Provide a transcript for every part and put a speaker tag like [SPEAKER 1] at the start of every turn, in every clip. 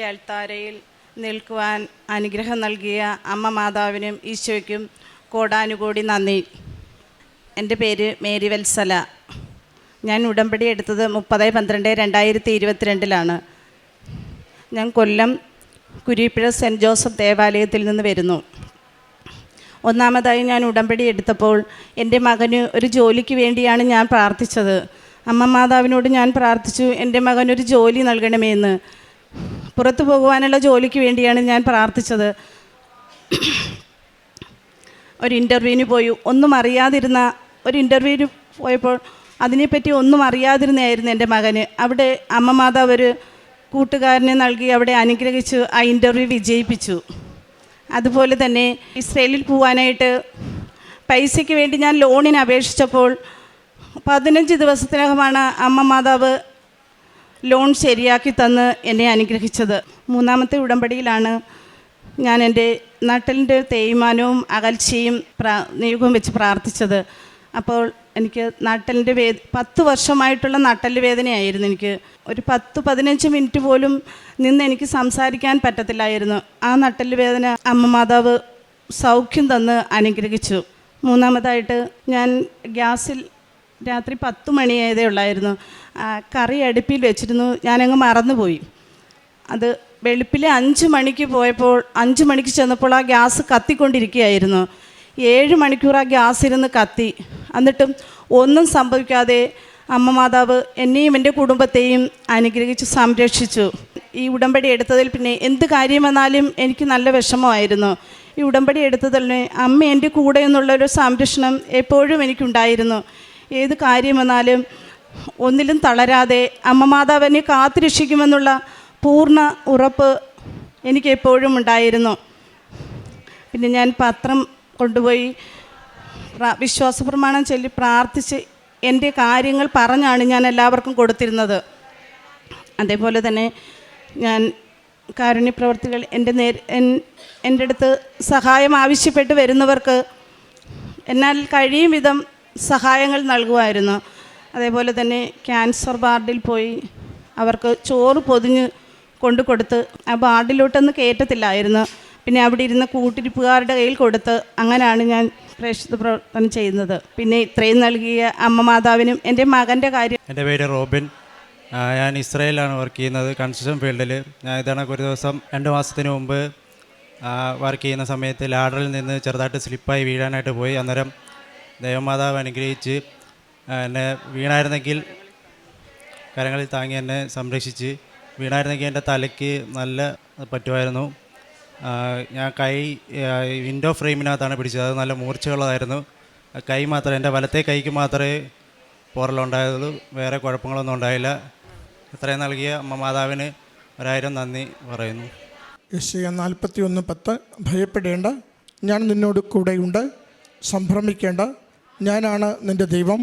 [SPEAKER 1] അൾത്താരയിൽ നിൽക്കുവാൻ അനുഗ്രഹം നൽകിയ അമ്മ മാതാവിനും ഈശോയ്ക്കും കോടാനുകോടി നന്ദി. എൻ്റെ പേര് മേരി വത്സല. ഞാൻ ഉടമ്പടി എടുത്തത് 30/12/2022 ഞാൻ കൊല്ലം കുരിപ്പുഴ സെൻറ്റ് ജോസഫ് ദേവാലയത്തിൽ നിന്ന് വരുന്നു. ഒന്നാമതായി ഞാൻ ഉടമ്പടി എടുത്തപ്പോൾ എൻ്റെ മകന് ഒരു ജോലിക്ക് വേണ്ടിയാണ് ഞാൻ പ്രാർത്ഥിച്ചത്. അമ്മ മാതാവിനോട് ഞാൻ പ്രാർത്ഥിച്ചു, എൻ്റെ മകനൊരു ജോലി നൽകണമെന്ന്. പുറത്തു പോകുവാനുള്ള ജോലിക്ക് വേണ്ടിയാണ് ഞാൻ പ്രാർത്ഥിച്ചത്. ഒരു ഇൻ്റർവ്യൂവിന് പോയി ഒന്നും അറിയാതിരുന്ന ഒരു ഇൻ്റർവ്യൂവിന് പോയപ്പോൾ അതിനെപ്പറ്റി ഒന്നും അറിയാതിരുന്നതായിരുന്നു എൻ്റെ മകന്. അവിടെ അമ്മ മാതാവ് ഒരു കൂട്ടുകാരനെ നൽകി അവിടെ അനുഗ്രഹിച്ചു ആ ഇൻ്റർവ്യൂ വിജയിപ്പിച്ചു. അതുപോലെ തന്നെ ഇസ്രയേലിൽ പോകാനായിട്ട് പൈസയ്ക്ക് വേണ്ടി ഞാൻ ലോണിന് അപേക്ഷിച്ചപ്പോൾ 15 ദിവസത്തിനകമാണ് അമ്മ മാതാവ് ലോൺ ശരിയാക്കി തന്ന് എന്നെ അനുഗ്രഹിച്ചത്. മൂന്നാമത്തെ ഉടമ്പടിയിലാണ് ഞാൻ എൻ്റെ നട്ടലിൻ്റെ തേയ്മാനവും അകൽച്ചയും നിയോഗവും വെച്ച് പ്രാർത്ഥിച്ചത്. അപ്പോൾ എനിക്ക് നട്ടലിൻ്റെ 10 വർഷമായിട്ടുള്ള നട്ടല് വേദനയായിരുന്നു. എനിക്ക് ഒരു 10-15 മിനിറ്റ് പോലും നിന്ന് എനിക്ക് സംസാരിക്കാൻ പറ്റത്തില്ലായിരുന്നു. ആ നട്ടല് വേദന അമ്മ മാതാവ് സൗഖ്യം തന്ന് അനുഗ്രഹിച്ചു. മൂന്നാമതായിട്ട് ഞാൻ ഗ്യാസിൽ രാത്രി 10 മണിയായതേ ഉള്ളായിരുന്നു. കറി അടുപ്പിൽ വെച്ചിരുന്നു, ഞാനങ്ങ് മറന്നുപോയി. അത് വെളുപ്പിലെ 5 മണിക്ക് പോയപ്പോൾ 5 മണിക്ക് ചെന്നപ്പോൾ ആ ഗ്യാസ് കത്തിക്കൊണ്ടിരിക്കുകയായിരുന്നു. 7 മണിക്കൂർ ആ ഗ്യാസ് ഇരുന്ന് കത്തി. എന്നിട്ടും ഒന്നും സംഭവിക്കാതെ അമ്മ മാതാവ് എന്നെയും എൻ്റെ കുടുംബത്തെയും അനുഗ്രഹിച്ച് സംരക്ഷിച്ചു. ഈ ഉടമ്പടി എടുത്തതിൽ പിന്നെ എന്ത് കാര്യം വന്നാലും എനിക്ക് നല്ല വിഷമമായിരുന്നു. ഈ ഉടമ്പടി എടുത്തതിൽ അമ്മ എൻ്റെ കൂടെ എന്നുള്ളൊരു സംരക്ഷണം എപ്പോഴും എനിക്കുണ്ടായിരുന്നു. ഏത് കാര്യം വന്നാലും ഒന്നിലും തളരാതെ അമ്മ മാതാവ് എന്നെ കാത്തുരക്ഷിക്കുമെന്നുള്ള പൂർണ്ണ ഉറപ്പ് എനിക്ക് എപ്പോഴും ഉണ്ടായിരുന്നു. പിന്നെ ഞാൻ പത്രം കൊണ്ടുപോയി വിശ്വാസപ്രമാണം ചൊല്ലി പ്രാർത്ഥിച്ച് എൻ്റെ കാര്യങ്ങൾ പറഞ്ഞാണ് ഞാൻ എല്ലാവർക്കും കൊടുത്തിരുന്നത്. അതേപോലെ തന്നെ ഞാൻ കാരുണ്യപ്രവർത്തികൾ എൻ്റെ അടുത്ത് സഹായം ആവശ്യപ്പെട്ട് വരുന്നവർക്ക് എന്നാൽ കഴിയും വിധം സഹായങ്ങൾ നൽകുമായിരുന്നു. അതേപോലെ തന്നെ ക്യാൻസർ വാർഡിൽ പോയി അവർക്ക് ചോറ് പൊതിഞ്ഞ് കൊടുത്ത് ആ വാർഡിലോട്ടൊന്ന് കയറ്റത്തില്ലായിരുന്നു. പിന്നെ അവിടെ ഇരുന്ന കൂട്ടിരിപ്പുകാരുടെ കയ്യിൽ കൊടുത്ത് അങ്ങനെയാണ് ഞാൻ പ്രേക്ഷിത പ്രവർത്തനം ചെയ്യുന്നത്. പിന്നെ ഇത്രയും നൽകിയ അമ്മ മാതാവിനും എൻ്റെ മകൻ്റെ കാര്യം.
[SPEAKER 2] എൻ്റെ പേര് റോബിൻ. ഞാൻ ഇസ്രയേലിലാണ് വർക്ക് ചെയ്യുന്നത്, കൺസ്ട്രക്ഷൻ ഫീൽഡിൽ. ഞാൻ ഇതാണ് ഒരു ദിവസം 2 മാസത്തിന് മുമ്പ് വർക്ക് ചെയ്യുന്ന സമയത്ത് ലാഡറിൽ നിന്ന് ചെറുതായിട്ട് സ്ലിപ്പായി വീഴാനായിട്ട് പോയി. അന്നേരം ദേവമാതാവ് അനുഗ്രഹിച്ച് എന്നെ വീണായിരുന്നെങ്കിൽ കരങ്ങളിൽ താങ്ങി എന്നെ സംരക്ഷിച്ച്. വീണായിരുന്നെങ്കിൽ എൻ്റെ തലയ്ക്ക് നല്ല പറ്റുമായിരുന്നു. ഞാൻ കൈ വിൻഡോ ഫ്രെയിമിനകത്താണ് പിടിച്ചത്. അത് നല്ല മൂർച്ചയുള്ളതായിരുന്നു. കൈ മാത്രമേ, എൻ്റെ വലത്തെ കൈക്ക് മാത്രമേ പോറലുണ്ടായതുള്ളൂ, വേറെ കുഴപ്പങ്ങളൊന്നും ഉണ്ടായില്ല. ഇത്രയും നൽകിയ അമ്മ മാതാവിന് 1000 നന്ദി പറയുന്നു.
[SPEAKER 3] യെശയ്യാ 41:10 ഭയപ്പെടേണ്ട, ഞാൻ നിന്നോട് കൂടെയുണ്ട്, സംഭ്രമിക്കേണ്ട, ഞാനാണ് നിൻ്റെ ദൈവം,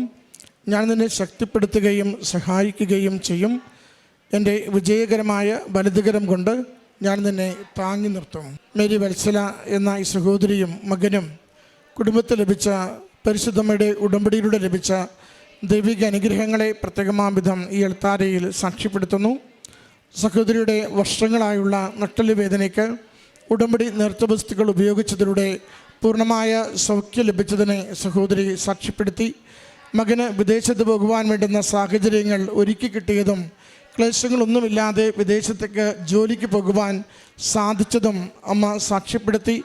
[SPEAKER 3] ഞാൻ നിന്നെ ശക്തിപ്പെടുത്തുകയും സഹായിക്കുകയും ചെയ്യും, എൻ്റെ വിജയകരമായ വലതുകരം കൊണ്ട് ഞാൻ നിന്നെ താങ്ങി നിർത്തും. മേരി വത്സല എന്ന ഈ സഹോദരിയും മകനും കുടുംബത്തിൽ ലഭിച്ച പരിശുദ്ധമ്മയുടെ ഉടമ്പടിയിലൂടെ ലഭിച്ച ദൈവിക അനുഗ്രഹങ്ങളെ പ്രത്യേകമാംവിധം ഈ അൾത്താരയിൽ സാക്ഷ്യപ്പെടുത്തുന്നു. സഹോദരിയുടെ വർഷങ്ങളായുള്ള നട്ടല് വേദനയ്ക്ക് ഉടമ്പടി നേർച്ചവസ്തുക്കൾ ഉപയോഗിച്ചതിലൂടെ പൂർണ്ണമായ സൗഖ്യം ലഭിച്ചതിനെ സഹോദരി സാക്ഷ്യപ്പെടുത്തി. മകന് വിദേശത്ത് പോകുവാൻ വേണ്ടുന്ന സാഹചര്യങ്ങൾ ഒരുക്കി കിട്ടിയതും ക്ലേശങ്ങളൊന്നുമില്ലാതെ വിദേശത്തേക്ക് ജോലിക്ക് പോകുവാൻ സാധിച്ചതും അമ്മ സാക്ഷ്യപ്പെടുത്തി.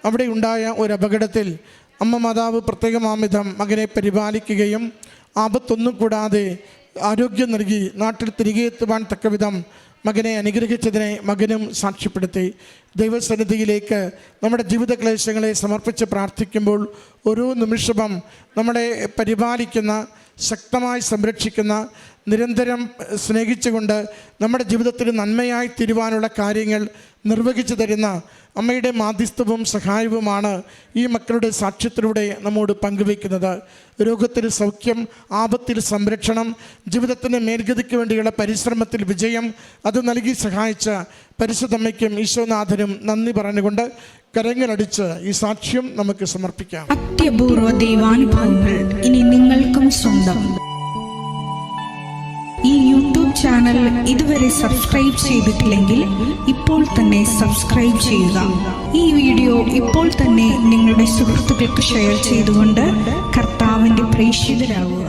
[SPEAKER 3] അവിടെ ഉണ്ടായ ഒരു അപകടത്തിൽ അമ്മ മാതാവ് പ്രത്യേകമാംവിധം മകനെ പരിപാലിക്കുകയും ആപത്തൊന്നും കൂടാതെ ആരോഗ്യം നൽകി നാട്ടിൽ തിരികെ എത്തുവാൻ തക്കവിധം മകനെ അനുഗ്രഹിച്ചതിനെ മകനും സാക്ഷ്യപ്പെടുത്തി. ദൈവസന്നിധിയിലേക്ക് നമ്മുടെ ജീവിത ക്ലേശങ്ങളെ സമർപ്പിച്ച് പ്രാർത്ഥിക്കുമ്പോൾ ഓരോ നിമിഷവും നമ്മളെ പരിപാലിക്കുന്ന, ശക്തമായി സംരക്ഷിക്കുന്ന, നിരന്തരം സ്നേഹിച്ചുകൊണ്ട് നമ്മുടെ ജീവിതത്തിൽ നന്മയായി തീരുവാനുള്ള കാര്യങ്ങൾ നിർവഹിച്ചു തരുന്ന അമ്മയുടെ മാധ്യസ്ഥവും സഹായവുമാണ് ഈ മക്കളുടെ സാക്ഷ്യത്തിലൂടെ നമ്മോട് പങ്കുവയ്ക്കുന്നത്. രോഗത്തിൽ സൗഖ്യം, ആപത്തിൽ സംരക്ഷണം, ജീവിതത്തിൻ്റെ മേൽഗതിക്ക് വേണ്ടിയുള്ള പരിശ്രമത്തിൽ വിജയം, അത് നൽകി സഹായിച്ച പരിശുദ്ധമ്മയ്ക്കും ഈശോനാഥനും നന്ദി പറഞ്ഞുകൊണ്ട് കരങ്ങളടിച്ച് ഈ സാക്ഷ്യം നമുക്ക് സമർപ്പിക്കാം.
[SPEAKER 4] അത്യപൂർവ ദൈവാനുഭവങ്ങൾ ഇനി നിങ്ങൾക്കും സ്വന്തം. ഈ യൂട്യൂബ് ചാനൽ ഇതുവരെ സബ്സ്ക്രൈബ് ചെയ്തിട്ടില്ലെങ്കിൽ ഇപ്പോൾ തന്നെ സബ്സ്ക്രൈബ് ചെയ്യുക. ഈ വീഡിയോ ഇപ്പോൾ തന്നെ നിങ്ങളുടെ സുഹൃത്തുക്കൾക്ക് ഷെയർ ചെയ്തുകൊണ്ട് കർത്താവിൻ്റെ പ്രേക്ഷിതരാകുക.